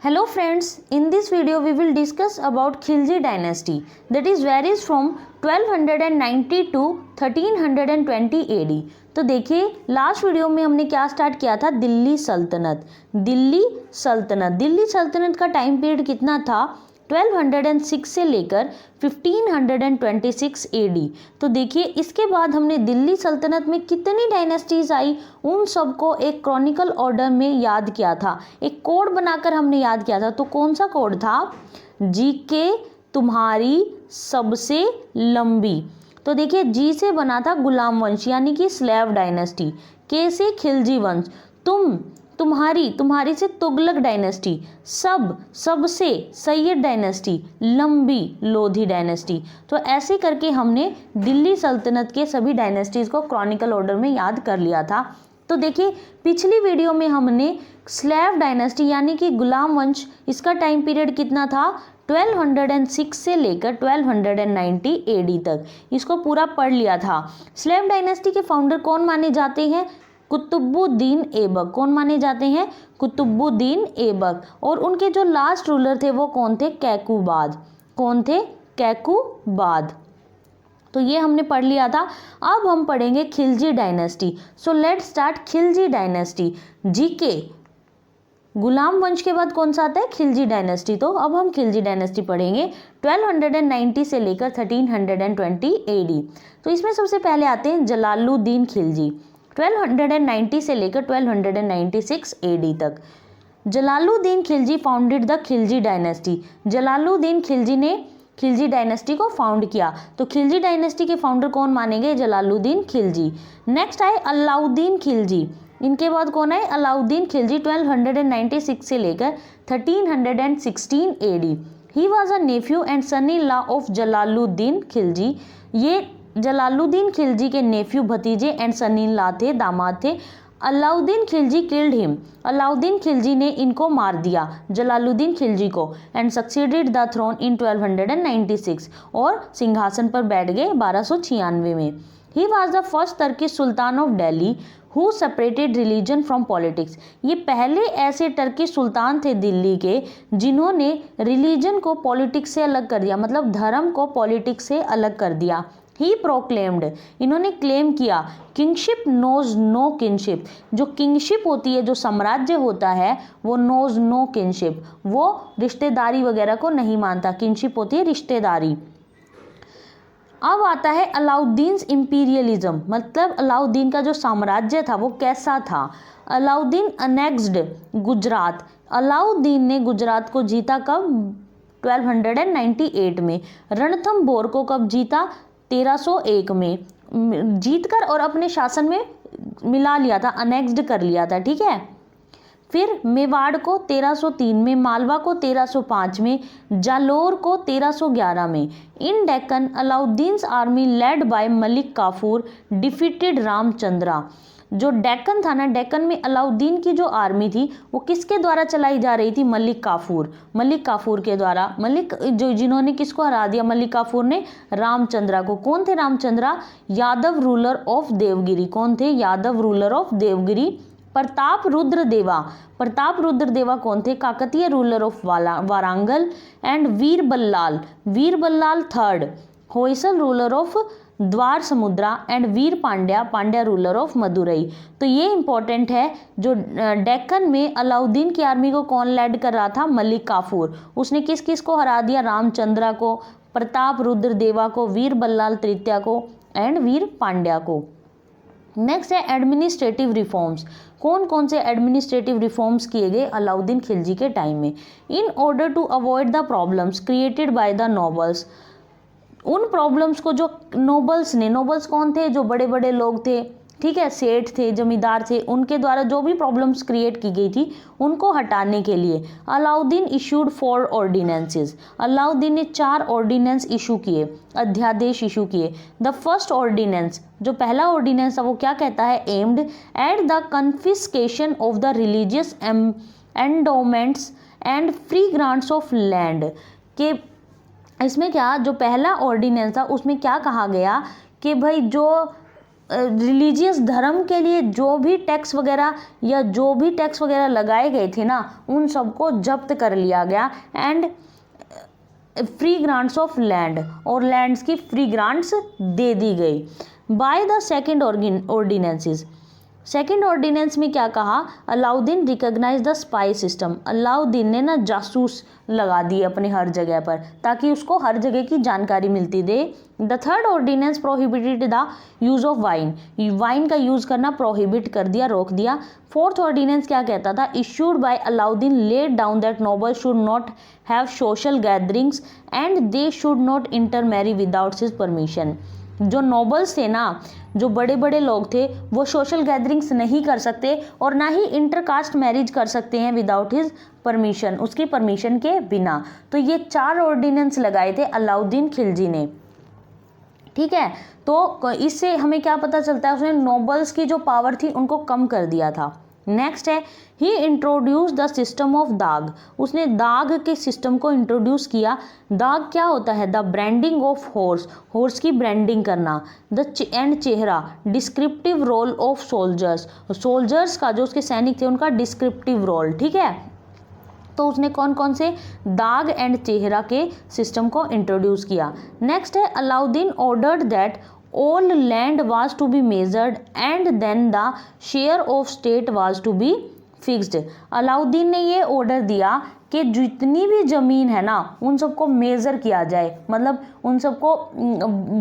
Hello friends, in this video we will discuss about Khilji dynasty that is varies from 1290 to 1320 AD। तो देखिए last video में हमने क्या start किया था, दिल्ली सल्तनत। दिल्ली सल्तनत का टाइम पीरियड कितना था, 1206 से लेकर 1526 एडी। तो देखिए इसके बाद हमने दिल्ली सल्तनत में कितनी डायनेस्टीज आई उन सबको एक क्रॉनिकल ऑर्डर में याद किया था, एक कोड बनाकर हमने याद किया था। तो कौन सा कोड था, जीके तुम्हारी सबसे लंबी। तो देखिए जी से बना था गुलाम वंश यानी कि स्लेव डायनेस्टी, के से खिलजी वंश, तुम्हारी से तुगलक डायनेस्टी, सबसे सैयद डायनेस्टी, लंबी लोधी डायनेस्टी। तो ऐसे करके हमने दिल्ली सल्तनत के सभी डायनेस्टीज को क्रॉनिकल ऑर्डर में याद कर लिया था। तो देखिए पिछली वीडियो में हमने स्लेव डायनेस्टी यानी कि गुलाम वंश, इसका टाइम पीरियड कितना था, 1206 से लेकर 1290 एडी तक, इसको पूरा पढ़ लिया था। स्लेव डायनेस्टी के फाउंडर कौन माने जाते हैं, कुतुबुद्दीन ऐबक। कौन माने जाते हैं, कुतुबुद्दीन ऐबक। और उनके जो लास्ट रूलर थे वो कौन थे, कैकुबाद। कौन थे, कैकुबाद। तो ये हमने पढ़ लिया था। अब हम पढ़ेंगे Khilji dynasty. So let's start Khilji dynasty. GK गुलाम वंश के बाद कौन सा आता है, खिलजी डायनेस्टी। तो अब हम खिलजी डायनेस्टी पढ़ेंगे 1290 से लेकर 1320 एडी। तो इसमें सबसे पहले आते हैं जलालुद्दीन खिलजी, 1290 से लेकर 1296 एडी तक। Jalaluddin Khilji founded the Khilji dynasty. Jalaluddin Khilji ने खिलजी डायनेस्टी को फाउंड किया। तो खिलजी डायनेस्टी के फाउंडर कौन मानेंगे, जलालुद्दीन खिलजी। नेक्स्ट आए अलाउद्दीन खिलजी। इनके बाद कौन है, अलाउद्दीन खिलजी, 1296 से लेकर 1316 AD. He was a nephew and son in law of Jalaluddin Khilji. ये जलालुद्दीन खिलजी के नेफ्यू, भतीजे एंड सन इन लॉ थे, दामाद थे। Alauddin Khilji killed him. अलाउद्दीन खिलजी ने इनको मार दिया, जलालुद्दीन खिलजी को, and succeeded the throne in 1296, और सिंहासन पर बैठ गए 1296 में। He was the first Turkish sultan of Delhi who separated religion from politics. ये पहले ऐसे टर्किश सुल्तान थे दिल्ली के जिन्होंने रिलीजन को पॉलिटिक्स से अलग कर दिया, मतलब धर्म को पॉलिटिक्स से अलग कर दिया। ही प्रोक्लेम्ड, इन्होंने क्लेम किया, किंगशिप नोज नो किंगशिप। जो किंगशिप होती है, जो साम्राज्य होता है, वो नोज नो किंगशिप, वो रिश्तेदारी वगैरह को नहीं मानता। किंगशिप होती है रिश्तेदारी। अब आता है अलाउद्दीन इंपीरियलिज्म, मतलब अलाउद्दीन का जो साम्राज्य था वो कैसा था। अलाउद्दीन अनेक्स्ड गुजरात। अलाउद्दीन ने गुजरात को जीता कब, 1298 में। रणथंभोर को कब जीता, 1301 में जीतकर और अपने शासन में मिला लिया था, अनेक्स्ड कर लिया था, ठीक है। फिर मेवाड़ को 1303 में, मालवा को 1305 में, जालोर को 1311 में। In Deccan Alauddin army led by Malik Kafur defeated Ramachandra. जो डेक्कन था ना, डेक्कन में अलाउद्दीन की जो आर्मी थी वो किसके द्वारा चलाई जा रही थी, मलिक काफूर के द्वारा। जिन्होंने किसको हरा दिया, मलिक काफूर ने रामचंद्रा को। कौन थे रामचंद्रा, यादव रूलर ऑफ देवगिरी। कौन थे, यादव रूलर ऑफ देवगिरी। प्रताप रुद्र देवा कौन थे, Kakatiya ruler of Warangal. And Veer Ballal third, Hoysala ruler of द्वार समुद्रा। And Veer Pandya ruler of Madurai. तो ये इंपॉर्टेंट है, जो डेक्कन में अलाउद्दीन की आर्मी को कौन लेड कर रहा था, मलिक काफूर। उसने किस किस को हरा दिया, रामचंद्रा को, प्रताप रुद्र देवा को, वीर बल्लाल तृतीय को, एंड वीर पांड्या को। नेक्स्ट है एडमिनिस्ट्रेटिव रिफॉर्म्स। कौन कौन से एडमिनिस्ट्रेटिव रिफॉर्म्स किए गए अलाउद्दीन खिलजी के टाइम में। In order to avoid the problems created by the nobles. उन प्रॉब्लम्स को जो नोबल्स कौन थे, जो बड़े बड़े लोग थे, ठीक है, सेठ थे, जमींदार थे, उनके द्वारा जो भी प्रॉब्लम्स क्रिएट की गई थी उनको हटाने के लिए अलाउद्दीन इशूड 4 ऑर्डिनेंसेस। अलाउद्दीन ने 4 ऑर्डिनेंस इशू किए, अध्यादेश इशू किए। द फर्स्ट ऑर्डिनेंस, जो पहला ऑर्डिनेंस था वो क्या कहता है, aimed at the confiscation of the religious endowments and free grants of land. के इसमें क्या, जो पहला ऑर्डिनेंस था उसमें क्या कहा गया कि भाई जो रिलीजियस धर्म के लिए जो भी टैक्स वगैरह लगाए गए थे ना, उन सबको जब्त कर लिया गया। And free grants of land, और लैंड्स की फ्री ग्रांट्स दे दी गई by the second ordinances. Second ordinance में क्या कहा, Alauddin recognise the spy system. Alauddin ने ना जासूस लगा दिए अपने हर जगह पर, ताकि उसको हर जगह की जानकारी मिलती दे। The third ordinance prohibited the use of wine, wine का यूज करना प्रोहिबिट कर दिया, रोक दिया। फोर्थ ऑर्डिनेंस क्या कहता था, issued by Alauddin laid down that noble should not have social gatherings and they should not intermarry without his permission. जो नोबल्स थे ना, जो बड़े बड़े लोग थे, वो सोशल गैदरिंग्स नहीं कर सकते और ना ही इंटरकास्ट मैरिज कर सकते हैं विदाउट हिज परमिशन, उसकी परमिशन के बिना। तो ये 4 ऑर्डिनेंस लगाए थे अलाउद्दीन खिलजी ने, ठीक है। तो इससे हमें क्या पता चलता है, उसने नोबल्स की जो पावर थी उनको कम कर दिया था। नेक्स्ट है, ही इंट्रोड्यूस द सिस्टम ऑफ दाग। उसने दाग के सिस्टम को इंट्रोड्यूस किया। दाग क्या होता है, the branding of horse, horse की ब्रांडिंग करना। द एंड चेहरा, descriptive roll of soldiers, soldiers का जो उसके सैनिक थे उनका डिस्क्रिप्टिव रोल, ठीक है। तो उसने कौन कौन से दाग एंड चेहरा के सिस्टम को इंट्रोड्यूस किया। नेक्स्ट है, Alauddin ordered that all land was to be measured and then the share of state was to be fixed। Alauddin ने ये ऑर्डर दिया कि जितनी भी ज़मीन है ना, उन सबको मेज़र किया जाए, मतलब उन सबको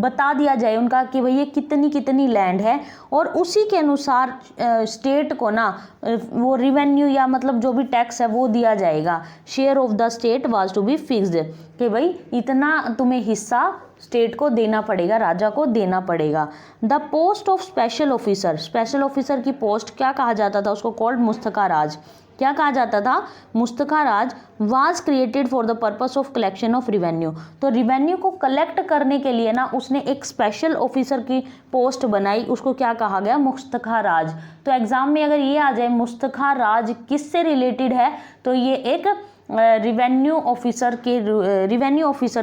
बता दिया जाए उनका कि भई ये कितनी कितनी लैंड है, और उसी के अनुसार स्टेट को ना वो रिवेन्यू या मतलब जो भी टैक्स है वो दिया जाएगा। Share of the state was to be fixed, कि भाई इतना तुम्हें हिस्सा स्टेट को देना पड़ेगा, राजा को देना पड़ेगा। The post of special officer, special officer की पोस्ट क्या कहा जाता था उसको, कॉल्ड मुस्तखा राज। क्या कहा जाता था, मुस्तखा राज was created for the purpose of collection of revenue. तो रिवेन्यू को कलेक्ट करने के लिए ना उसने एक स्पेशल ऑफिसर की पोस्ट बनाई, उसको क्या कहा गया, मुस्तखा राज। तो एग्जाम में अगर ये आ जाए मुस्तखा राज किससे रिलेटेड है, तो ये एक रिवेन्यू ऑफिसर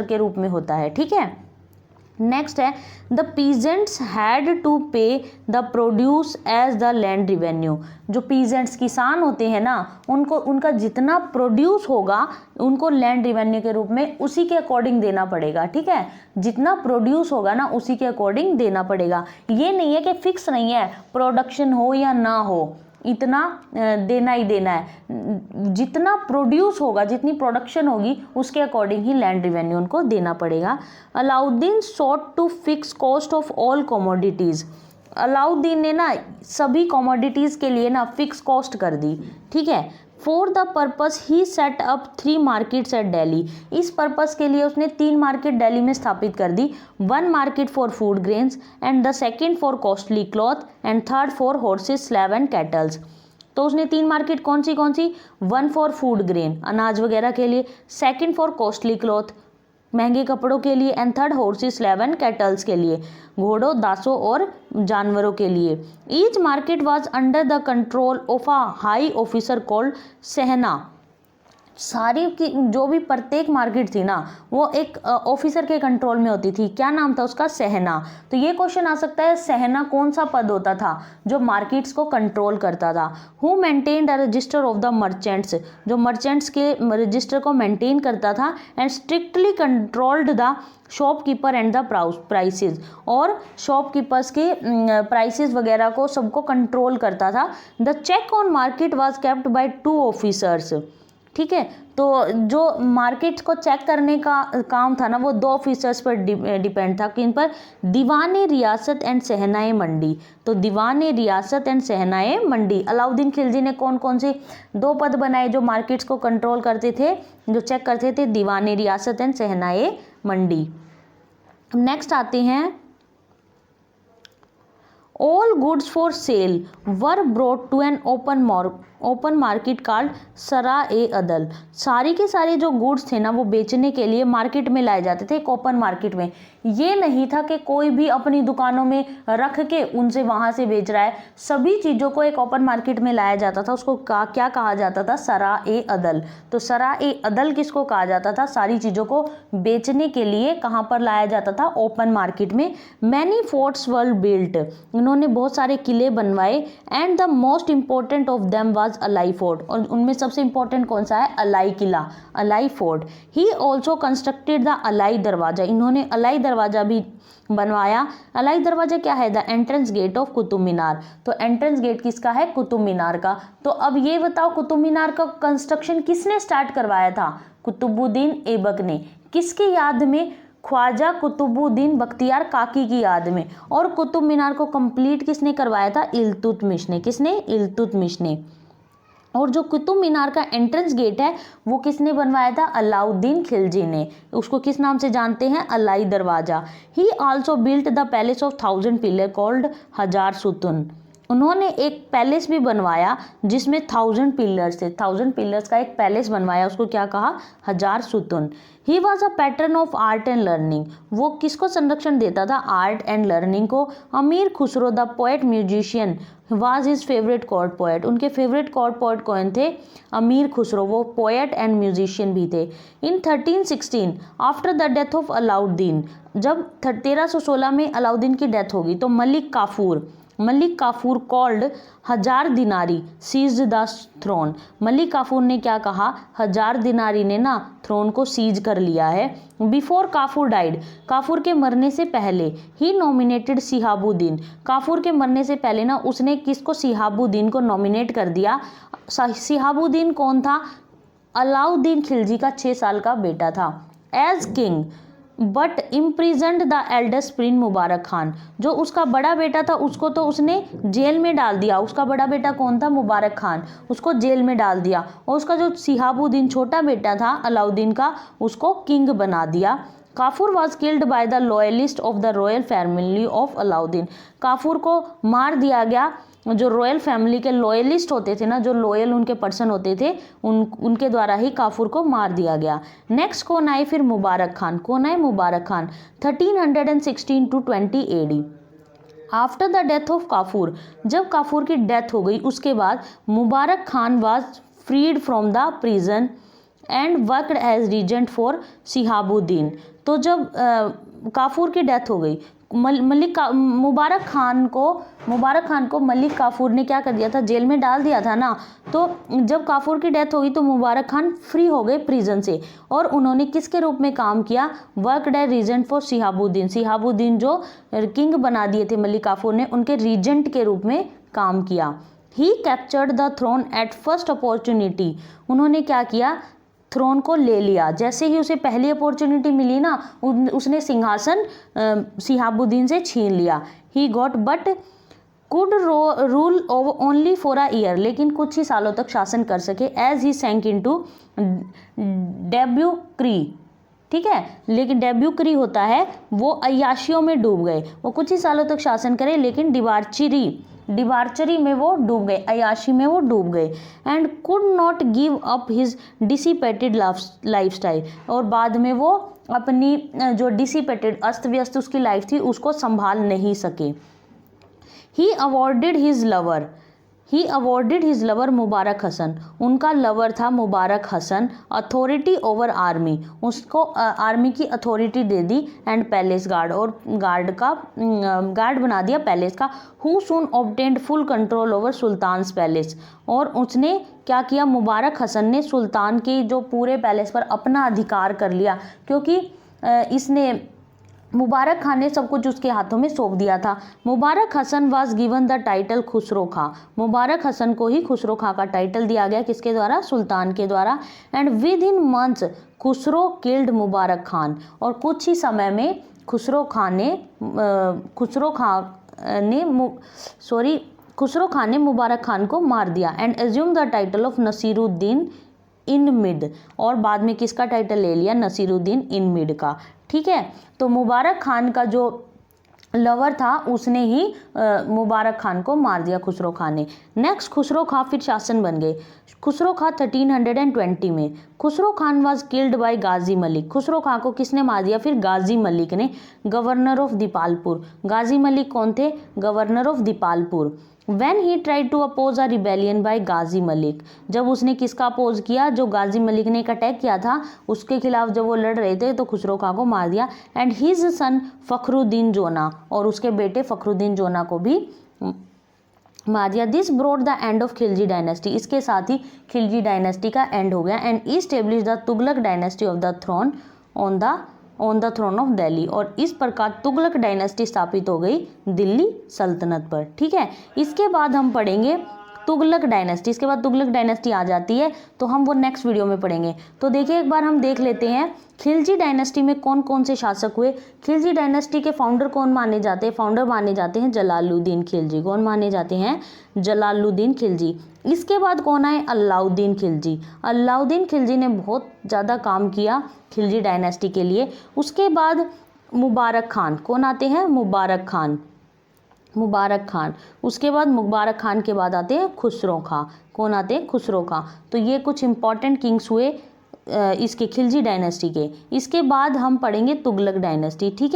के रूप में होता है, ठीक है। नेक्स्ट है, the peasants had to pay the produce as the land revenue. जो पीजेंट्स किसान होते हैं ना, उनको उनका जितना प्रोड्यूस होगा उनको लैंड रिवेन्यू के रूप में उसी के अकॉर्डिंग देना पड़ेगा, ठीक है। जितना प्रोड्यूस होगा ना उसी के अकॉर्डिंग देना पड़ेगा। ये नहीं है कि फिक्स नहीं है, प्रोडक्शन हो या ना हो इतना देना ही देना है। जितना प्रोड्यूस होगा, जितनी प्रोडक्शन होगी उसके अकॉर्डिंग ही लैंड रिवेन्यू उनको देना पड़ेगा। Alauddin sought to fix cost of all commodities. Alauddin ने ना सभी कमोडिटीज़ के लिए ना फिक्स कॉस्ट कर दी, ठीक है। For the purpose he set up 3 markets at Delhi. इस पर्पस के लिए उसने 3 मार्केट दिल्ली में स्थापित कर दी। 1 market for food grains and the second for costly cloth and third for horses, slave and cattles. तो उसने 3 मार्केट कौन सी 1 फॉर फूड ग्रेन, अनाज वगैरह के लिए, सेकेंड फॉर कॉस्टली क्लॉथ, महंगे कपड़ों के लिए, and third horses, slave and cattles के लिए, घोड़ों, दासों और जानवरों के लिए। Each market was under the control of a high officer called सहना। सारी की जो भी प्रत्येक मार्केट थी ना वो एक ऑफिसर के कंट्रोल में होती थी। क्या नाम था उसका, सहना। तो ये क्वेश्चन आ सकता है, सहना कौन सा पद होता था जो मार्केट्स को कंट्रोल करता था। Who maintained the register of the merchants, जो मर्चेंट्स के रजिस्टर को मेंटेन करता था। And strictly controlled the shopkeeper and the prices, और शॉपकीपर्स के प्राइसेस वगैरह को सबको कंट्रोल करता था। The check on market was kept by 2 officers, ठीक है। तो जो मार्केट को चेक करने का काम था ना वो 2 ऑफिसर्स पर डिपेंड था। किन पर, दीवान रियासत एंड सहनाए मंडी। तो दीवान रियासत एंड सहनाए मंडी, अलाउद्दीन खिलजी ने कौन कौन से 2 पद बनाए जो मार्केट्स को कंट्रोल करते थे, जो चेक करते थे, दीवान रियासत एंड सहनाए मंडी। नेक्स्ट आते हैं, all goods for sale were brought to an open market called सरा-ए-अदल। सारी के सारे जो गुड्स थे ना वो बेचने के लिए मार्केट में लाए जाते थे, एक ओपन मार्केट में। ये नहीं था कि कोई भी अपनी दुकानों में रख के उनसे वहाँ से बेच रहा है, सभी चीज़ों को एक ओपन मार्केट में लाया जाता था। उसको क्या कहा जाता था? सरा-ए-अदल। तो सरा-ए-अदल किसको कहा जाता था? सारी चीज़ों को बेचने के लिए कहाँ पर लाया जाता था? ओपन मार्केट में। मैनी फोर्ट्स वर बिल्ट, उन्होंने बहुत सारे किले बनवाए। And the most important of them was Alai fort, और उनमें सबसे इंपॉर्टेंट कौन सा है? अलाई किला, Alai fort. He also constructed the Alai Darwaza, इन्होंने अलाई दरवाजा भी बनवाया। अलाई दरवाजा क्या है? The entrance gate of Qutub Minar. तो एंट्रेंस गेट किसका है? कुतुब मीनार का। तो अब ये बताओ कुतुब मीनार का कंस्ट्रक्शन किसने स्टार्ट करवाया था? कुतुबुद्दीन ऐबक ने। किसकी याद में? ख्वाजा कुतुबुद्दीन बख्तियार काकी की याद में। और कुतुब मीनार को कंप्लीट किसने करवाया था? इल्तुतमिश ने। किसने? इल्तुतमिश ने। और जो कुतुब मीनार का एंट्रेंस गेट है वो किसने बनवाया था? अलाउद्दीन खिलजी ने। उसको किस नाम से जानते हैं? अलाई दरवाजा। ही also built the palace of 1000 pillar called हजार सुतुन। उन्होंने एक पैलेस भी बनवाया जिसमें 1000 पिलर्स थे। 1000 पिलर्स का एक पैलेस बनवाया, उसको क्या कहा? Hazar Sutun. He was a patron of art and learning, वो किसको संरक्षण देता था? आर्ट एंड लर्निंग को। अमीर Khusro the poet musician was his favourite court poet, उनके फेवरेट कोर्ट पोएट कौन थे? अमीर खुसरो, वो पोएट एंड म्यूजिशियन भी थे। इन 1316 after the death of Alauddin, जब 1316 में अलाउद्दीन की डेथ होगी तो मलिक काफूर कॉल्ड हजार दिनारी seize the throne. Malik Kafur ने क्या कहा? हजार दिनारी ने ना थ्रोन को सीज कर लिया है। बिफोर काफूर डाइड, काफूर के मरने से पहले, ही नॉमिनेटेड सिहाबुद्दीन, काफूर के मरने से पहले ना उसने किसको? सिहाबुद्दीन को नॉमिनेट कर दिया। सिहाबुद्दीन कौन था? अलाउद्दीन खिलजी का 6 साल का बेटा था। As king but imprisoned the eldest prince Mubarak Khan, जो उसका बड़ा बेटा था उसको तो उसने जेल में डाल दिया। उसका बड़ा बेटा कौन था? मुबारक खान, उसको जेल में डाल दिया। और उसका जो सिहाबुद्दीन छोटा बेटा था अलाउद्दीन का, उसको किंग बना दिया। Kafur was killed by the loyalist of the royal family of Alauddin, Kafur को मार दिया गया। जो रॉयल फैमिली के लॉयलिस्ट होते थे ना, जो लॉयल उनके पर्सन होते थे, उनके द्वारा ही काफूर को मार दिया गया। नेक्स्ट कौन आए फिर? मुबारक खान। कौन आए? Mubarak Khan. 1316 to 20 AD। After the death of Kafur, जब काफूर की डेथ हो गई उसके बाद Mubarak Khan was freed from the prison and worked as regent for Sihabuddin. तो जब काफूर की डेथ हो गई, मुबारक खान को मलिक काफूर ने क्या कर दिया था? जेल में डाल दिया था ना। तो जब काफूर की डेथ होगी तो मुबारक खान फ्री हो गए प्रिजन से, और उन्होंने किसके रूप में काम किया? Worked as regent for Sihabuddin. Sihabuddin जो किंग बना दिए थे मलिक काफूर ने, उनके रीजेंट के रूप में काम किया। He captured the throne at first opportunity, उन्होंने क्या किया? थ्रोन को ले लिया। जैसे ही उसे पहली अपॉर्चुनिटी मिली ना, उसने सिंहासन सिहाबुद्दीन से छीन लिया। He got but could rule only for a year, लेकिन कुछ ही सालों तक शासन कर सके। एज ही सैंक इनटू डेब्यूक्री, ठीक है, लेकिन डेब्यूक्री होता है वो अय्याशियों में डूब गए। वो कुछ ही सालों तक शासन करे लेकिन डिबार्चरी में वो डूब गए, अयाशी में वो डूब गए। And could not give up his dissipated lifestyle, और बाद में वो अपनी जो डिसिपेटेड अस्त व्यस्त उसकी लाइफ थी उसको संभाल नहीं सके। He awarded his lover Mubarak Hasan, उनका लवर था Mubarak Hasan, authority over army, उसको आर्मी की अथॉरिटी दे दी। एंड पैलेस गार्ड, और गार्ड बना दिया पैलेस का। Who soon obtained full control over sultan's palace, और उसने क्या किया? मुबारक हसन ने सुल्तान के जो पूरे पैलेस पर अपना अधिकार कर लिया, क्योंकि इसने मुबारक खान ने सब कुछ उसके हाथों में सौंप दिया था। Mubarak Hasan was given the title Khusro Khan, Mubarak Hasan को ही खुसरो खां का टाइटल दिया गया। किसके द्वारा? सुल्तान के द्वारा। And within months Khusro killed Mubarak Khan, और कुछ ही समय में खुसरो खान ने मुबारक खान को मार दिया। And assume the title of Nasiruddin in mid, और बाद में किसका टाइटल ले लिया? नसीरुद्दीन इन मिड का। ठीक है, तो मुबारक खान का जो लवर था उसने ही मुबारक खान को मार दिया, खुसरो खान ने। नेक्स्ट खुसरो खां फिर शासन बन गए। खुसरो खां 1320 में। Khusro Khan was killed by Ghazi Malik. Khusro Khan को किसने मार दिया? फिर गाजी मलिक ने, गवर्नर ऑफ दीपालपुर। गाजी मलिक कौन थे? Governor of Dipalpur. When he tried to oppose a rebellion by Ghazi Malik, जब उसने किसका अपोज किया? जो गाजी मलिक ने एक अटैक किया था उसके खिलाफ जब वो लड़ रहे थे तो खुसरो खां को मार दिया। And his son Fakhruddin Jauna, और उसके बेटे फखरुद्दीन जोना को भी मार दिया। This brought the end of Khilji dynasty, इसके साथ ही खिलजी डायनेस्टी का एंड हो गया। And established the Tughlaq dynasty of the throne on the throne of Delhi, और इस प्रकार तुगलक डायनेस्टी स्थापित हो गई दिल्ली सल्तनत पर। ठीक है, इसके बाद हम पढ़ेंगे तुगलक डायनेस्टी। इसके बाद तुगलक डायनेस्टी आ जाती है तो हम वो नेक्स्ट वीडियो में पढ़ेंगे। तो देखिए एक बार हम देख लेते हैं खिलजी डायनेस्टी में कौन कौन से शासक हुए। खिलजी डायनेस्टी के फाउंडर कौन माने जाते हैं? फाउंडर माने जाते हैं जलालुद्दीन खिलजी। कौन माने जाते हैं? जलालुद्दीन खिलजी। इसके बाद कौन आए? अलाउद्दीन खिलजी। अलाउद्दीन खिलजी ने बहुत ज़्यादा काम किया खिलजी डायनेस्टी के लिए। उसके बाद मुबारक खान। कौन आते हैं? मुबारक खान। मुबारक खान। उसके बाद मुबारक खान के बाद आते हैं खुसरो खां। कौन आते हैं? खुसरो खां। तो ये कुछ इंपॉर्टेंट किंग्स हुए इसके खिलजी डायनेस्टी के। इसके बाद हम पढ़ेंगे तुगलक डायनेस्टी। ठीक है।